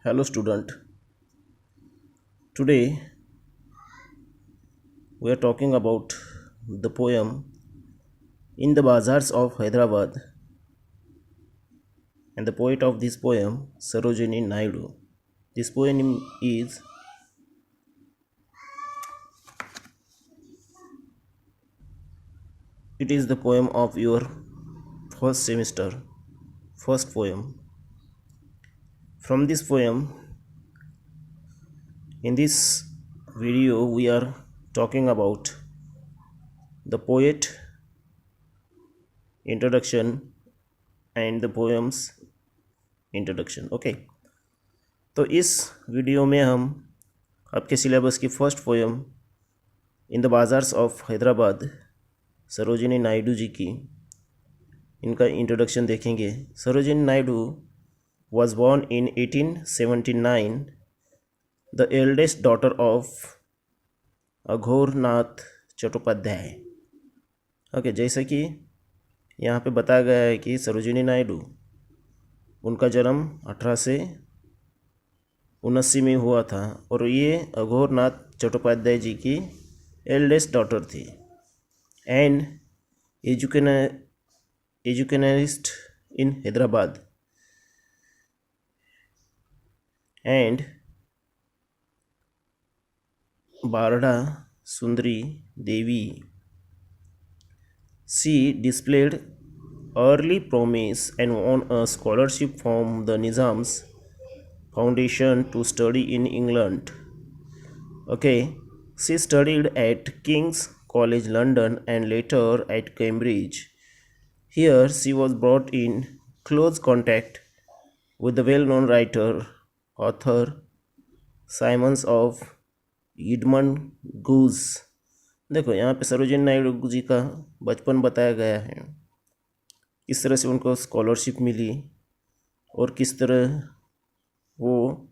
Hello, student. Today we are talking about the poem In the Bazaars of Hyderabad, and the poet of this poem, Sarojini Naidu. This poem is the poem of your first semester, first poem. From this poem, in this video, we are talking about the poet introduction and the poem's introduction. Okay. तो इस video में हम आपके syllabus की first poem in the bazaars of Hyderabad Sarojini Naidu ji की इनका introduction देखेंगे। Sarojini Naidu was born in 1879, the eldest daughter of Aghornath Chattopadhyay. Okay, जैसा कि यहाँ पे बताया गया है कि सरोजिनी नायडू उनका जन्म 1879 में हुआ था और ये अघोरनाथ चट्टोपाध्याय जी की एल्डेस्ट डॉटर थी and educationist in Hyderabad and Barada Sundari Devi. She displayed early promise and won a scholarship from the Nizam's Foundation to study in England. Okay, she studied at King's College London and later at Cambridge. Here she was brought in close contact with the well-known writer, author Simons of Edmund Goose. देखो यहाँ पे सरोजिनी नायडू जी का बचपन बताया गया है, किस तरह से उनको स्कॉलरशिप मिली और किस तरह वो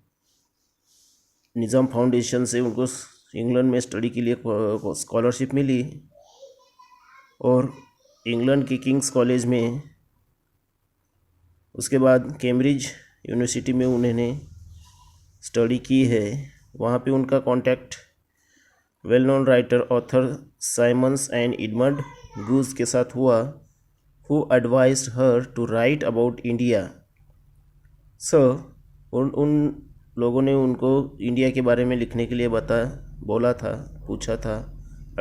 निज़ाम फाउंडेशन से उनको इंग्लैंड में स्टडी के लिए स्कॉलरशिप मिली और इंग्लैंड के किंग्स कॉलेज में उसके बाद कैम्ब्रिज यूनिवर्सिटी में उन्होंने स्टडी की है। वहाँ पे उनका contact well known writer author Symons and Edmund Gosse के साथ हुआ, who advised her to write about India. So उन लोगों ने उनको इंडिया के बारे में लिखने के लिए बोला था, पूछा था,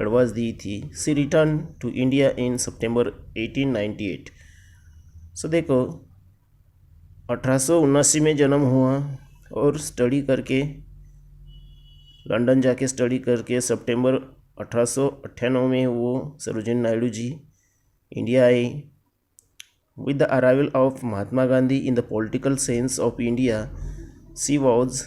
एडवाइस दी थी। सी रिटर्न टू इंडिया इन सितंबर 1898। सो देखो 1879 में जन्म हुआ और स्टडी करके लंदन जाके स्टडी करके सितंबर 1898 में वो सरोजिनी नायडू जी इंडिया आई। With the arrival of Mahatma Gandhi in the political sense of India, she was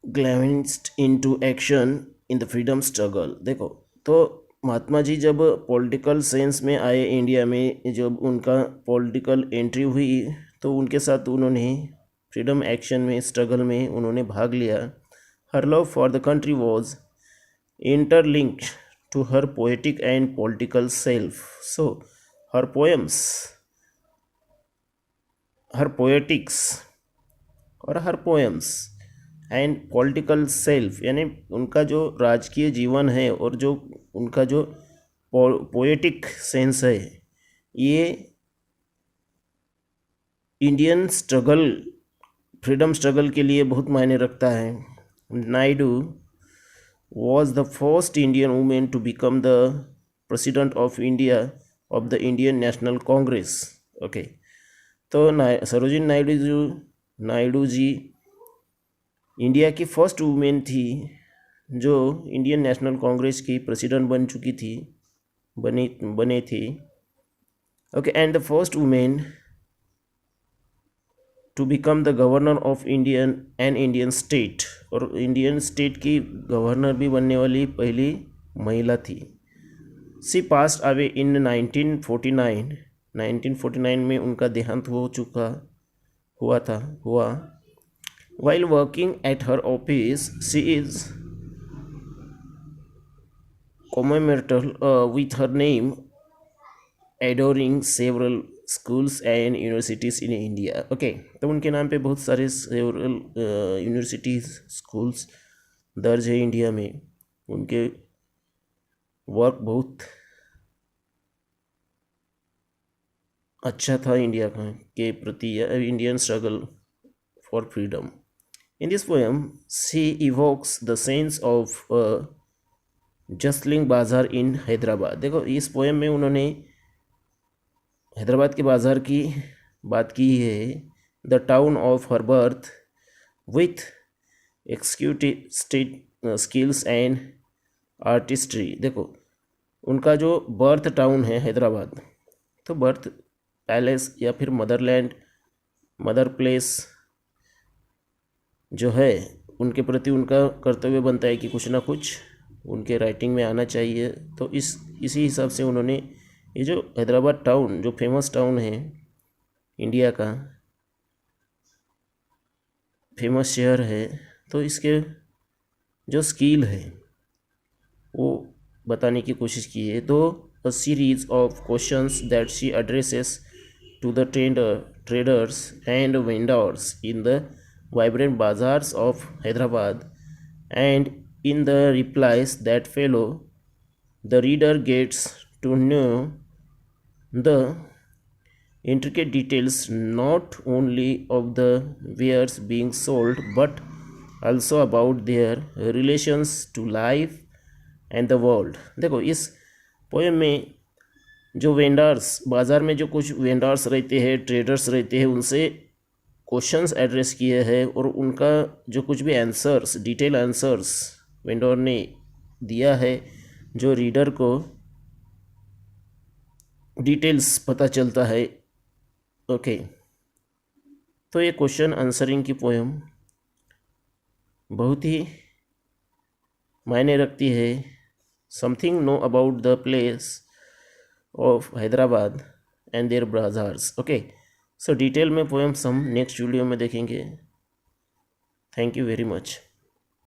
glammed into action in the freedom struggle. देखो तो महात्मा जी जब पॉलिटिकल सेंस में आए इंडिया में, जब उनका पॉलिटिकल एंट्री हुई तो उनके साथ उन्होंने फ्रीडम एक्शन में, स्ट्रगल में उन्होंने भाग लिया। Her love for the country was interlinked to her poetic and political self. So her poems, her poetics और her poems and political self, यानी उनका जो राजकीय जीवन है और जो उनका जो पोएटिक सेंस है, ये इंडियन स्ट्रगल, फ्रीडम स्ट्रगल के लिए बहुत मायने रखता है। Naidu was the first Indian women to become the president of India of the Indian National Congress. Okay, तो सरोजिनी नायडू जी इंडिया की फर्स्ट वुमेन थी जो इंडियन नेशनल कांग्रेस की प्रेसिडेंट बने थी। Okay, and the first women to become the governor of Indian state, और इंडियन स्टेट की governor भी बनने वाली पहली महिला थी। सी पास्ट अवे इन 1949 में उनका देहांत हुआ। While working at her office, she is commemorated with her name adorning several schools and universities in India. Okay, तो उनके नाम पे बहुत सारे यूनिवर्सिटीज़ स्कूल्स दर्ज है इंडिया में। उनके वर्क बहुत अच्छा था इंडिया का के प्रति, Indian struggle for freedom. In this poem, she evokes the sense of जसलिंग बाज़ार इन हैदराबाद। देखो, इस पोएम में उन्होंने हैदराबाद के बाज़ार की बात की है। The town of her birth with executive state skills and artistry. देखो, उनका जो बर्थ टाउन है हैदराबाद, तो बर्थ पैलेस या फिर मदरलैंड, मदर प्लेस जो है, उनके प्रति उनका कर्तव्य बनता है कि कुछ ना कुछ उनके राइटिंग में आना चाहिए। तो इसी हिसाब से उन्होंने ये जो हैदराबाद टाउन, जो फेमस टाउन है इंडिया का, फेमस शहर है, तो इसके जो स्किल है वो बताने की कोशिश की है। तो a series of questions that she addresses to the traders and vendors in the vibrant bazaars of Hyderabad, and in the replies that follow, the reader gets to know the intricate details not only of the wares being sold but also about their relations to life and the world। देखो, इस poem में जो vendors, बाज़ार में जो कुछ vendors रहते हैं, ट्रेडर्स रहते हैं, उनसे क्वेश्चंस एड्रेस किए हैं और उनका जो कुछ भी आंसर्स, डिटेल आंसर्स वेंडर ने दिया है, जो रीडर को डिटेल्स पता चलता है। ओके, तो ये क्वेश्चन आंसरिंग की पोएम बहुत ही मायने रखती है। Something know about the place of Hyderabad and their bazaars। Okay, so detail में पोएम्स हम नेक्स्ट वीडियो में देखेंगे। Thank you very much.